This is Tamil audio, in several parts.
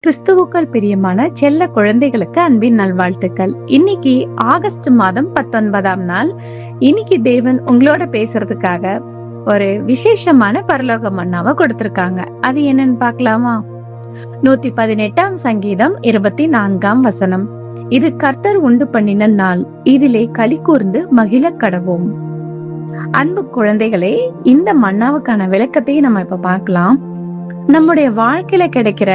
கிறிஸ்துவுக்கள் பிரியமான செல்ல குழந்தைகளுக்கு அன்பின் நல்வாழ்த்துக்கள். இன்னைக்கு ஆகஸ்ட் மாதம் 19ஆம் நாள். இன்னைக்கு தேவன் உங்களோட பேசுறதுக்காக ஒரு விசேஷமான பரலோக மன்னாவை கொடுத்திருக்காங்க. அது என்னன்னு பார்க்கலாமா? 118ஆம் சங்கீதம் 24ஆம் வசனம். இது கர்த்தர் உண்டு பண்ணின நாள், இதிலே களி கூர்ந்து மகிழ கடவோம். அன்பு குழந்தைகளே, இந்த மன்னாவுக்கான விளக்கத்தையும் நம்ம இப்ப பார்க்கலாம். நம்முடைய வாழ்க்கையில கிடைக்கிற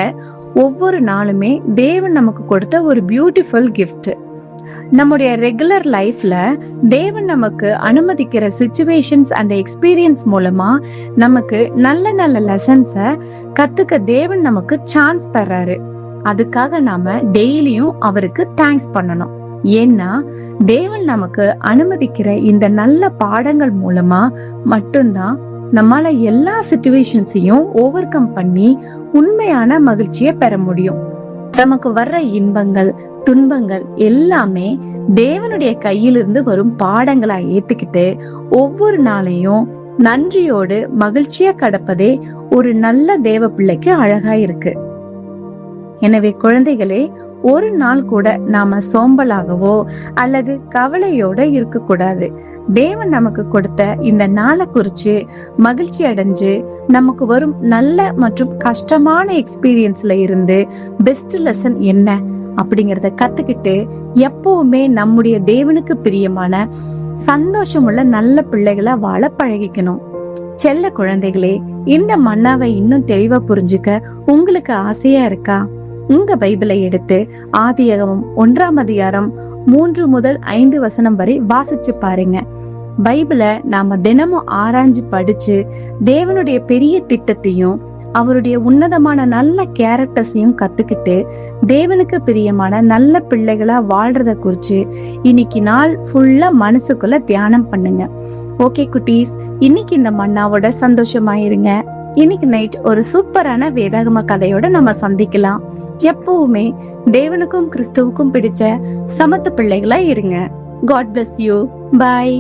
ஒவ்வொரு நாளுமே தேவன் நமக்கு கொடுத்த ஒரு பியூட்டிஃபுல் கிஃப்ட். நம்முடைய ரெகுலர் லைஃப்ல தேவன் நமக்கு அனுமதிக்கிற சிச்சுவேஷன்ஸ் அண்ட் எக்ஸ்பீரியன்ஸ் மூலமா நமக்கு நல்ல நல்ல லெசன்ஸ கத்துக்க தேவன் நமக்கு சான்ஸ் தர்றாரு. அதுக்காக நாம டெய்லியும் அவருக்கு தேங்க்ஸ் பண்ணணும். ஏன்னா தேவன் நமக்கு அனுமதிக்கிற இந்த நல்ல பாடங்கள் மூலமா மட்டும்தான் நம்மால எல்லா சிச்சுவேஷன்ஸையும் ஓவர் கம் பண்ணி உண்மையான மகிழ்ச்சியை பெற முடியும். நமக்கு வர்ற இன்பங்கள் துன்பங்கள் எல்லாமே தேவனுடைய கையிலிருந்து வரும் பாடங்களா ஏத்துக்கிட்டு ஒவ்வொரு நாளையும் நன்றியோடு மகிழ்ச்சியா கடப்பதே ஒரு நல்ல தேவ பிள்ளைக்கு அழகா இருக்கு. எனவே குழந்தைகளே, ஒரு நாள் கூட நாம சோம்பலாகவோ அல்லது கவலையோட இருக்க கூடாது. தேவன் நமக்கு கொடுத்த இந்த நாளை குறிச்சு மகிழ்ச்சி அடைஞ்சு நமக்கு வரும் நல்ல மற்றும் கஷ்டமான எக்ஸ்பீரியன்ஸ்ல இருந்து பெஸ்ட் லெசன் என்ன அப்படிங்கறத கத்துக்கிட்டு எப்பவுமே நம்முடைய தேவனுக்கு பிரியமான சந்தோஷமுள்ள நல்ல பிள்ளைகளா வாழ பழகிக்கணும். செல்ல குழந்தைகளே, இந்த மன்னாவை இன்னும் தெளிவா புரிஞ்சுக்க உங்களுக்கு ஆசையா இருக்கா? உங்க பைபிளை எடுத்து ஆதியாகமம் 1ஆம் அதிகாரம் 3 முதல் 5 வசனம் வரை வாசிச்சு பாருங்க. பைபிளை நாம தினமும் ஆராய்ஞ்சு படிச்சு தேவனுடைய பெரிய திட்டத்தையும் அவருடைய உன்னதமான நல்ல கேரக்டர்ஸையும் கத்துக்கிட்டு தேவனுக்கு பிரியமான நல்ல பிள்ளைகளா வாழ்றத குறிச்சு இன்னைக்கு நாள் ஃபுல்லா மனசுக்குள்ள தியானம் பண்ணுங்க. ஓகே குட்டீஸ், இன்னைக்கு இந்த மன்னாவோட சந்தோஷமாயிருங்க. இன்னைக்கு நைட் ஒரு சூப்பரான வேதாகம கதையோட நம்ம சந்திக்கலாம். எப்பவுமே தேவனுக்கும் கிறிஸ்துவுக்கும் பிடிச்ச சமத்து பிள்ளைகளா இருங்க. God bless you. Bye.